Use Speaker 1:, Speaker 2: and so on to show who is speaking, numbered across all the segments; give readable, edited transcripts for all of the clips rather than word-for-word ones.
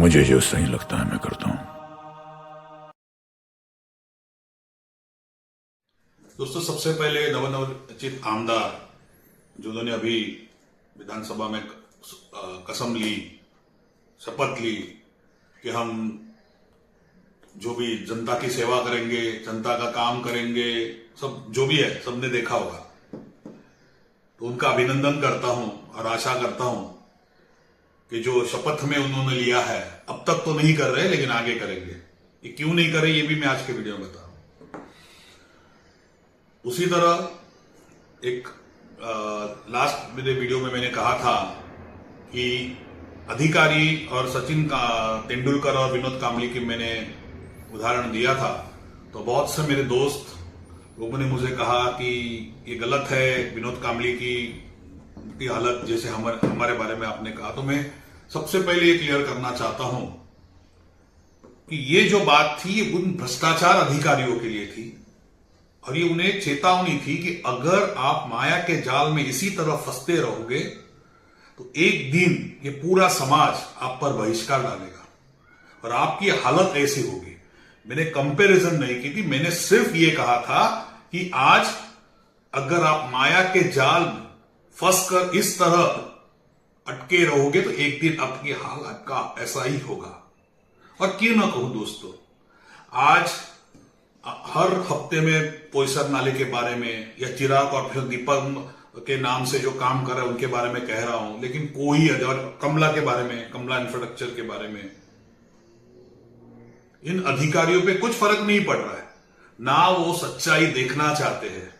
Speaker 1: मुझे जो सही लगता है मैं करता हूं।
Speaker 2: दोस्तों, सबसे पहले नवनिर्वाचित आमदार जिन्होंने अभी विधानसभा में कसम ली, शपथ ली कि हम जो भी जनता की सेवा करेंगे, जनता का काम करेंगे, सब जो भी है सबने देखा होगा, तो उनका अभिनंदन करता हूं और आशा करता हूं कि जो शपथ में उन्होंने लिया है, अब तक तो नहीं कर रहे लेकिन आगे करेंगे। ये क्यों नहीं करे ये भी मैं आज के वीडियो में बता रहा हूं। उसी तरह एक लास्ट मेरे वीडियो में मैंने कहा था कि अधिकारी और सचिन का तेंदुलकर और विनोद कांबली की मैंने उदाहरण दिया था, तो बहुत से मेरे दोस्त लोगों ने मुझे कहा कि ये गलत है, विनोद कांबली की हालत जैसे हमारे बारे में आपने कहा। तो मैं सबसे पहले ये क्लियर करना चाहता हूं कि ये जो बात थी ये उन भ्रष्टाचार अधिकारियों के लिए थी और ये उन्हें चेतावनी थी कि अगर आप माया के जाल में इसी तरह फंसते रहोगे तो एक दिन ये पूरा समाज आप पर बहिष्कार डालेगा और आपकी हालत ऐसी होगी। मैंने कंपैरिजन नहीं की थी, मैंने सिर्फ ये कहा था कि आज अगर आप माया के जाल में फंसकर इस तरह अटके रहोगे तो एक दिन आपकी हाल आपका ऐसा ही होगा। और क्यों ना कहूं दोस्तों, आज हर हफ्ते में पोईसर नाले के बारे में या चिराग और फिर दीपक के नाम से जो काम कर रहे हैं उनके बारे में कह रहा हूं, लेकिन कोई, और कमला के बारे में, कमला इंफ्रास्ट्रक्चर के बारे में, इन अधिकारियों पे कुछ फर्क नहीं पड़ रहा है। ना वो सच्चाई देखना चाहते हैं,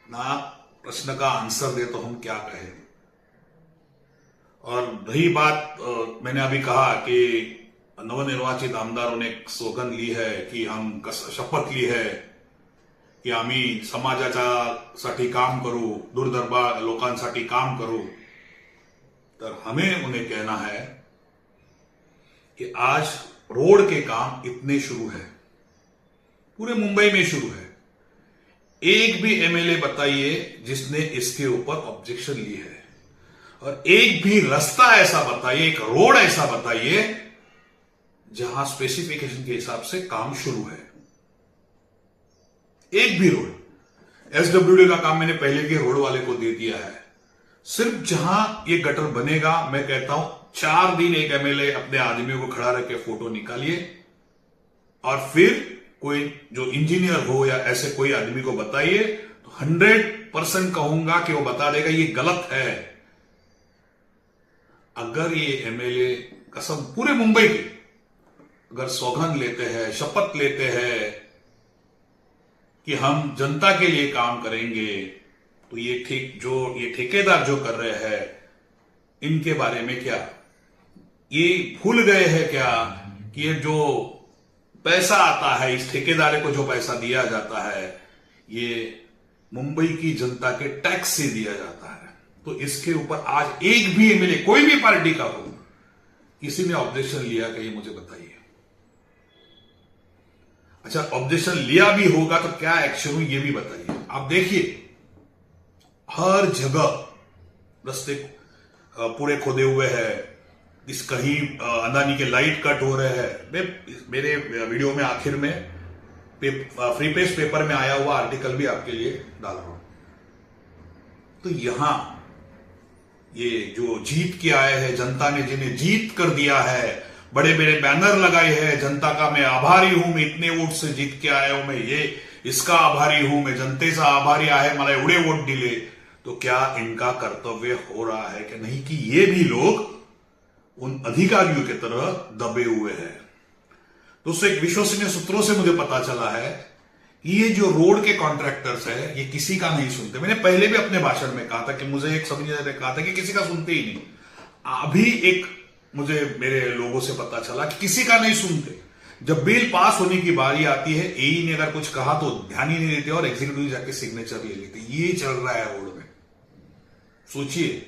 Speaker 2: ना प्रश्न का आंसर दे तो हम क्या कहें। और रही बात, मैंने अभी कहा कि नवनिर्वाचित आमदारों ने सौगंध ली है की हम शपथ ली है की आम्ही समाजासाठी काम करू, दूरदर्बार लोकांसाठी काम करू, तर हमें उन्हें कहना है कि आज रोड के काम इतने शुरू है, पूरे मुंबई में शुरू है। एक भी एमएलए बताइए जिसने इसके ऊपर ऑब्जेक्शन ली है, और एक भी रास्ता ऐसा बताइए, एक रोड ऐसा बताइए जहां स्पेसिफिकेशन के हिसाब से काम शुरू है। एक भी रोड, एसडब्ल्यूडी का काम मैंने पहले के रोड वाले को दे दिया है। सिर्फ जहां ये गटर बनेगा, मैं कहता हूं 4 दिन एक एमएलए अपने आदमियों को खड़ा रख के फोटो निकालिए और फिर कोई जो इंजीनियर हो या ऐसे कोई आदमी को बताइए, तो 100% कहूंगा कि वो बता देगा ये गलत है। अगर ये एमएलए कसम पूरे मुंबई के अगर सौगंध लेते हैं, शपथ लेते हैं कि हम जनता के लिए काम करेंगे, तो ये ठेकेदार जो कर रहे हैं इनके बारे में क्या ये भूल गए हैं क्या कि ये जो पैसा आता है, इस ठेकेदार को जो पैसा दिया जाता है, ये मुंबई की जनता के टैक्स से दिया जाता है। तो इसके ऊपर आज एक भी एमएलए, कोई भी पार्टी का हो, किसी ने ऑब्जेक्शन लिया कि ये मुझे बताइए। अच्छा, ऑब्जेक्शन लिया भी होगा तो क्या एक्शन हुई ये भी बताइए। आप देखिए हर जगह रास्ते पूरे खोदे हुए हैं, इस कहीं अदानी के लाइट कट हो रहे हैं। मैं मेरे वीडियो में आखिर में फ्री पेज पेपर में आया हुआ आर्टिकल भी आपके लिए डाल रहा हूं। तो यहां ये जो जीत के आए हैं, जनता ने जिन्हें जीत कर दिया है, बड़े बड़े बैनर लगाए हैं, जनता का मैं आभारी हूं, मैं इतने वोट से जीत के आया हूं, मैं ये इसका आभारी हूं, मैं जनतेचा आभारी आहे, मला एवढे वोट दिले। तो क्या इनका कर्तव्य हो रहा है कि नहीं कि ये भी लोग उन अधिकारियों की तरह दबे हुए हैं। दोस्तों, एक विश्वसनीय सूत्रों से मुझे पता चला है कि ये जो रोड के कॉन्ट्रैक्टर्स है ये किसी का नहीं सुनते। मैंने पहले भी अपने भाषण में कहा था कि मुझे एक समझने ने कहा था कि किसी का सुनते ही नहीं। अभी एक मुझे मेरे लोगों से पता चला कि किसी का नहीं सुनते। जब बिल पास होने की बारी आती है, एई ने अगर कुछ कहा तो ध्यान ही नहीं देते और एग्जीक्यूटिव जाके सिग्नेचर ले लेते। ये चल रहा है रोड में। सोचिए,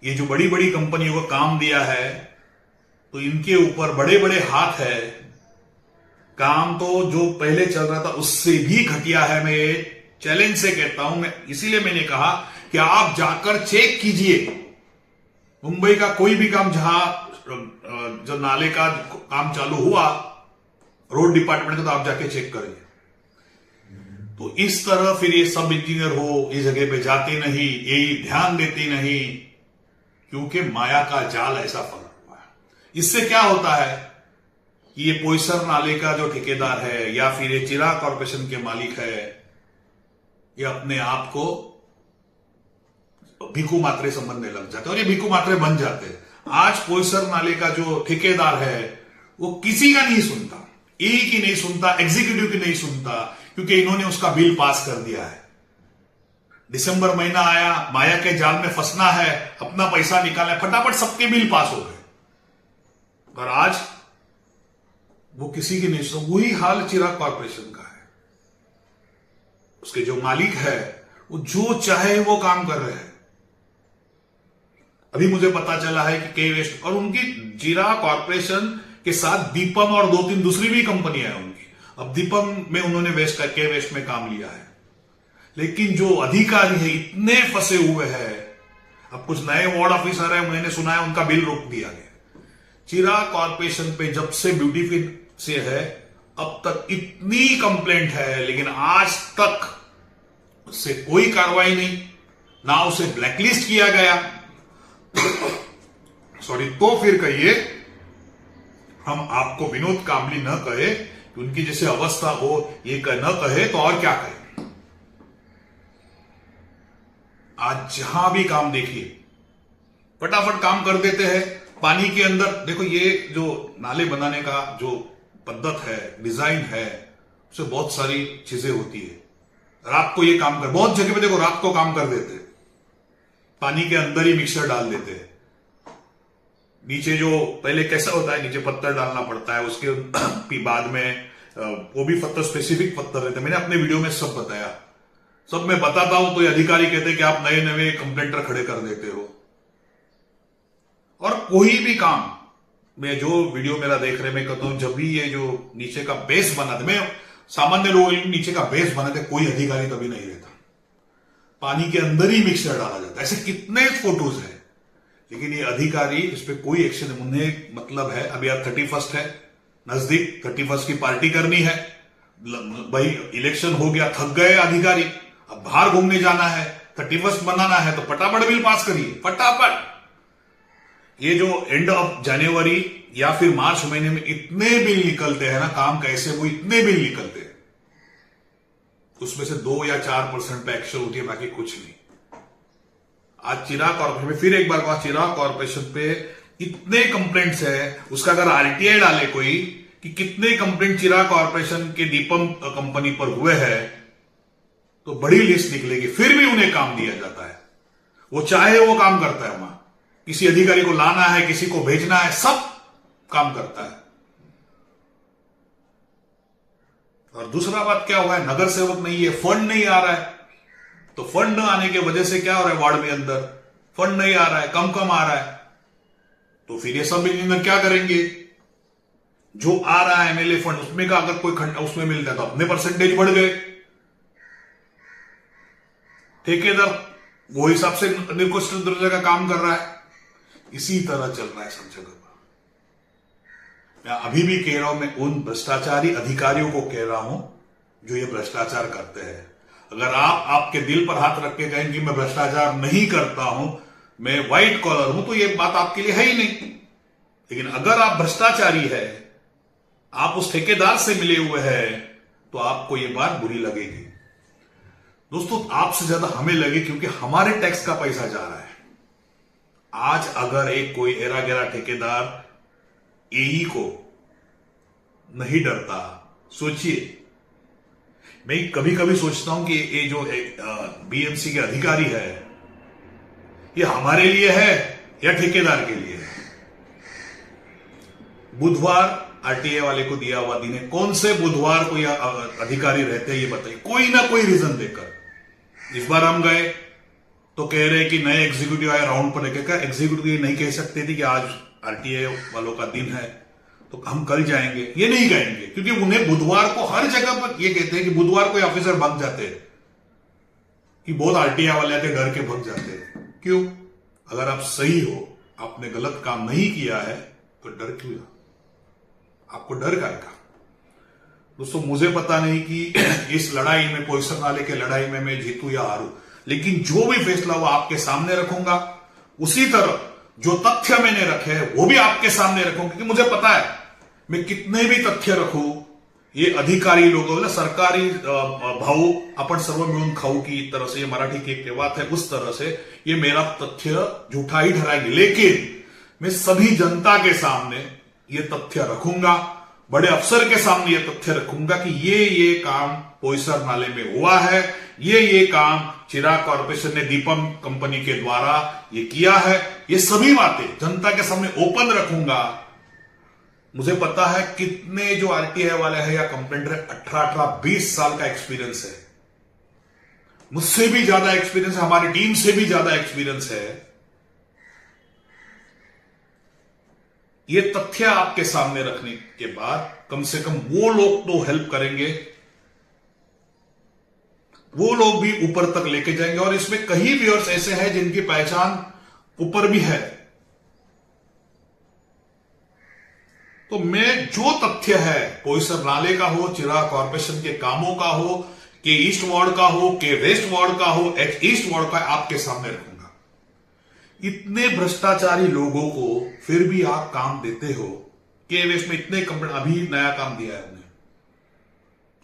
Speaker 2: ये जो बड़ी बड़ी कंपनियों को काम दिया है तो इनके ऊपर बड़े बड़े हाथ है। काम तो जो पहले चल रहा था उससे भी घटिया है। मैं ये चैलेंज से कहता हूं, मैं इसीलिए मैंने कहा कि आप जाकर चेक कीजिए। मुंबई का कोई भी काम जहां जो नाले का काम चालू हुआ रोड डिपार्टमेंट का, तो आप जाके चेक करेंगे। तो इस तरह फिर ये सब इंजीनियर हो इस जगह पे जाते नहीं, यही ध्यान देते नहीं, क्योंकि माया का जाल ऐसा फंसा हुआ है। इससे क्या होता है, ये पोईसर नाले का जो ठेकेदार है या फिर ये चिराग कॉर्पोरेशन के मालिक है, ये अपने आप को भीखू मात्रे समझने लग जाते हैं और ये भीखू मात्रे बन जाते हैं। आज पोईसर नाले का जो ठेकेदार है वो किसी का नहीं सुनता, ई की नहीं सुनता, एग्जीक्यूटिव की नहीं सुनता, क्योंकि इन्होंने उसका बिल पास कर दिया है। दिसंबर महीना आया, माया के जाल में फंसना है, अपना पैसा निकालना है, फटाफट सबके बिल पास हो गए। पर आज वो किसी की नहीं सुन। वही हाल चिराग कॉर्पोरेशन का है। उसके जो मालिक है वो जो चाहे वो काम कर रहे हैं। अभी मुझे पता चला है कि के वेस्ट और उनकी चिराग कॉर्पोरेशन के साथ दीपम और 2-3 दूसरी भी कंपनियां हैं उनकी। अब दीपम में उन्होंने के वेस्ट में काम लिया है, लेकिन जो अधिकारी है इतने फंसे हुए हैं। अब कुछ नए वार्ड ऑफिसर है, मैंने सुना है उनका बिल रोक दिया गया। चिराग कॉर्पोरेशन पे जब से ब्यूटीफिल से है अब तक इतनी कंप्लेंट है, लेकिन आज तक उससे कोई कार्रवाई नहीं, ना उसे ब्लैकलिस्ट किया गया। सॉरी, तो फिर कहिए हम आपको विनोद कामली न कहे कि उनकी जैसे अवस्था हो ये न कहे तो और क्या कहे। आज जहां भी काम देखिए फटाफट काम कर देते हैं। पानी के अंदर देखो, ये जो नाले बनाने का जो पद्धत है, डिजाइन है, उससे बहुत सारी चीजें होती है। रात को ये काम कर, बहुत जगह पे देखो रात को काम कर देते हैं, पानी के अंदर ही मिक्सर डाल देते हैं। नीचे जो पहले कैसा होता है, नीचे पत्थर डालना पड़ता है, उसके बाद में वो भी पत्थर स्पेसिफिक पत्थर रहते हैं। मैंने अपने वीडियो में सब बताया, सब मैं बताता हूं तो ये अधिकारी कहते हैं कि आप नए नए कंप्लेंटर खड़े कर देते हो। और कोई भी काम मैं जो वीडियो मेरा देख रहे, मैं कहता हूं जब भी ये जो नीचे का बेस बनाते, मैं सामान्य लोग नीचे का बेस बनाते, कोई अधिकारी कभी नहीं रहता, पानी के अंदर ही मिक्सर डाला जाता है। ऐसे कितने फोटोज है, लेकिन ये अधिकारी इस पे कोई एक्शन, उन्हें मतलब है अभी आज 31 है नजदीक, 31 की पार्टी करनी है भाई, इलेक्शन हो गया, थक गए अधिकारी, अब बाहर घूमने जाना है, 31 बनाना है, तो फटाफट बिल पास करिए फटाफट। ये जो एंड ऑफ जनवरी या फिर मार्च महीने में इतने बिल निकलते हैं ना, काम कैसे वो इतने बिल निकलते हैं, उसमें से 2 या 4% पे एक्शन होती है, बाकी कुछ नहीं। आज चिराग कॉर्पोरेशन में फिर एक बार कहा, चिराग कॉर्पोरेशन पे इतने कंप्लेंट्स है, उसका अगर आरटीआई डाले कोई कि कितने कंप्लेंट चिराग कॉर्पोरेशन के दीपम कंपनी पर हुए हैं, तो बड़ी लिस्ट निकलेगी। फिर भी उन्हें काम दिया जाता है, वो चाहे वो काम करता है। वहां किसी अधिकारी को लाना है, किसी को भेजना है, सब काम करता है। और दूसरा बात क्या हुआ है, नगर सेवक नहीं है, फंड नहीं आ रहा है, तो फंड न आने की वजह से क्या हो रहा है, वार्ड में अंदर फंड नहीं आ रहा है, कम आ रहा है, तो फिर ये सब इंजीनियर क्या करेंगे, जो आ रहा है एमएलए फंड उसमें का अगर कोई खंड उसमें मिल जाए तो अपने परसेंटेज बढ़ गए, ठेकेदार वो हिसाब से निकृष्ट दर्जे का काम कर रहा है। इसी तरह चल रहा है सब जगह पर। मैं अभी भी कह रहा हूं, मैं उन भ्रष्टाचारी अधिकारियों को कह रहा हूं जो ये भ्रष्टाचार करते हैं। अगर आप आपके दिल पर हाथ रख के कहें कि मैं भ्रष्टाचार नहीं करता हूं, मैं व्हाइट कॉलर हूं, तो ये बात आपके लिए है ही नहीं। लेकिन अगर आप भ्रष्टाचारी है, आप उस ठेकेदार से मिले हुए हैं, तो आपको ये बात बुरी लगेगी। दोस्तों, आपसे ज्यादा हमें लगे, क्योंकि हमारे टैक्स का पैसा जा रहा है। आज अगर एक कोई एरा गेरा ठेकेदार एई को नहीं डरता, सोचिए, मैं कभी कभी सोचता हूं कि ये जो बीएमसी के अधिकारी है, ये हमारे लिए है या ठेकेदार के लिए है। बुधवार आरटीए वाले को दिया हुआ दिन है, कौन से बुधवार को या अधिकारी रहते हैं ये बताइए, कोई ना कोई रीजन देकर। इस बार हम गए तो कह रहे कि नए एग्जीक्यूटिव आए राउंड पर, लेकर एग्जीक्यूटिव ये नहीं कह सकते थे कि आज आरटीए वालों का दिन है तो हम कल जाएंगे, ये नहीं कहेंगे, क्योंकि उन्हें बुधवार को हर जगह पर ये कहते हैं कि बुधवार को ऑफिसर भाग जाते हैं, कि बहुत आरटीआई वाले आते डर के भाग जाते हैं। क्यों? अगर आप सही हो आपने गलत काम नहीं किया है तो डर क्यों? आपको डर का? दोस्तों, मुझे पता नहीं कि इस लड़ाई में, पोईसर नाले के लड़ाई में मैं जीतू या हारू, लेकिन जो भी फैसला वो आपके सामने रखूंगा। उसी तरह जो तथ्य मैंने रखे हैं वो भी आपके सामने रखूंगा, क्योंकि मुझे पता है मैं कितने भी तथ्य रखू, ये अधिकारी लोग सरकारी भाऊ आपण सर्व मिळून खाऊ की तरह से, ये मराठी की एक बात है, उस तरह से ये मेरा तथ्य झूठा ही ठहराएंगे। लेकिन मैं सभी जनता के सामने ये तथ्य रखूंगा, बड़े अफसर के सामने ये तथ्य रखूंगा कि ये काम पोईसर नाले में हुआ है, ये काम चिराग कॉर्पोरेशन ने दीपम कंपनी के द्वारा ये किया है। ये सभी बातें जनता के सामने ओपन रखूंगा। मुझे पता है कितने जो आरटीआई वाले हैं या कंप्लेंटर है, 18-20 साल का एक्सपीरियंस है, मुझसे भी ज्यादा एक्सपीरियंस है, हमारी टीम से भी ज्यादा एक्सपीरियंस है। ये तथ्य आपके सामने रखने के बाद कम से कम वो लोग तो हेल्प करेंगे, वो लोग भी ऊपर तक लेके जाएंगे। और इसमें कई व्यूअर्स ऐसे हैं जिनकी पहचान ऊपर भी है। तो मैं जो तथ्य है, पोईसर नाले का हो, चिराग कॉर्पोरेशन के कामों का हो, के ईस्ट वार्ड का हो, के वेस्ट वार्ड का हो, ईस्ट वार्ड का, आपके सामने रखूंगा। इतने भ्रष्टाचारी लोगों को फिर भी आप काम देते हो। के वेस्ट में इतने कंपनी, अभी नया काम दिया है हमने,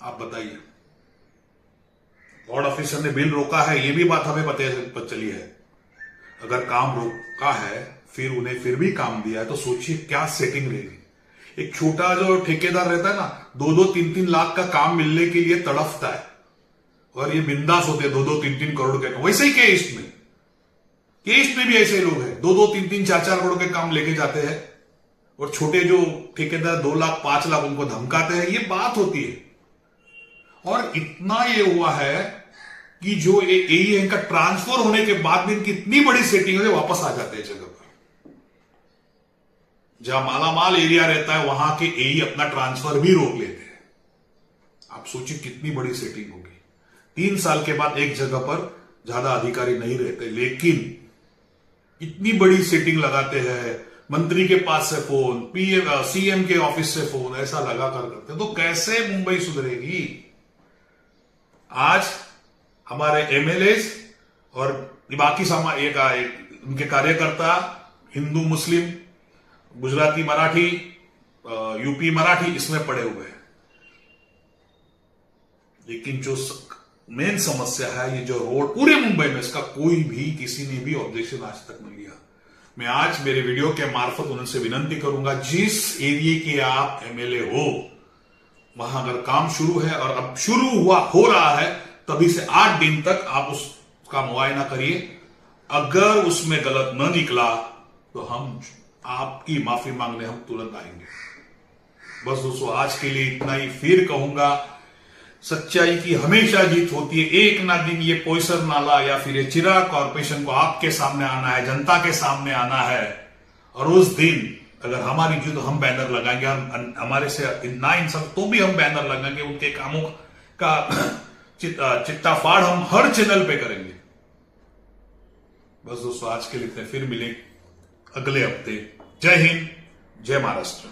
Speaker 2: आप बताइए। वार्ड ऑफिसर ने बिल रोका है, ये भी बात हमें पता चली है। अगर काम रोका है फिर उन्हें फिर भी काम दिया है, तो सोचिए क्या सेटिंग रहेगी। एक छोटा जो ठेकेदार रहता है ना, 2-2, 3-3 लाख का काम मिलने के लिए तड़फता है, और ये बिंदास होते हैं 2-2, 3-3 करोड़ के। वैसे ही केस्ट में भी ऐसे लोग हैं, 2-2, 3-3, 4-4 करोड़ के काम लेके जाते हैं, और छोटे जो ठेकेदार 2 लाख 5 लाख उनको धमकाते हैं। ये बात होती है। और इतना ये हुआ है कि जो एई है, इनका ट्रांसफर होने के बाद भी इनकी इतनी बड़ी सेटिंग है, वापस आ जाते हैं जगह पर। जहां मालामाल एरिया रहता है वहां के एई अपना ट्रांसफर भी रोक लेते हैं। आप सोचिए कितनी बड़ी सेटिंग होगी। 3 साल के बाद एक जगह पर ज्यादा अधिकारी नहीं रहते, लेकिन इतनी बड़ी सेटिंग लगाते हैं। मंत्री के पास से फोन, पीएम सीएम के ऑफिस से फोन, ऐसा लगा कर करते, तो कैसे मुंबई सुधरेगी? आज हमारे एमएलए और बाकी उनके कार्यकर्ता, हिंदू मुस्लिम, गुजराती मराठी, यूपी मराठी, इसमें पड़े हुए हैं। लेकिन जो मेन समस्या है, ये जो रोड पूरे मुंबई में, इसका कोई भी, किसी ने भी ऑब्जेक्शन आज तक नहीं लिया। मैं आज मेरे वीडियो के मार्फत उनसे विनंती करूंगा, जिस एरिया के आप एमएलए हो, वहां अगर काम शुरू है और अब शुरू हो रहा है, तभी से 8 दिन तक आप उसका मुआयना करिए। अगर उसमें गलत न निकला तो हम आपकी माफी मांगने हम तुरंत आएंगे। बस दोस्तों, आज के लिए इतना ही। फिर कहूंगा, सच्चाई की हमेशा जीत होती है। एक ना दिन ये पोईसर नाला या फिर ये चिराग कॉर्पोरेशन को आपके सामने आना है, जनता के सामने आना है। और उस दिन अगर हमारी जीत, तो हम बैनर लगाएंगे, हमारे से ना इंसाफ तो भी हम बैनर लगाएंगे, उनके कामों का चिट्टा फाड़ हम हर चैनल पे करेंगे। बस दोस्तों, आज के लिए इतने। फिर मिले अगले हफ्ते। जय हिंद, जय महाराष्ट्र।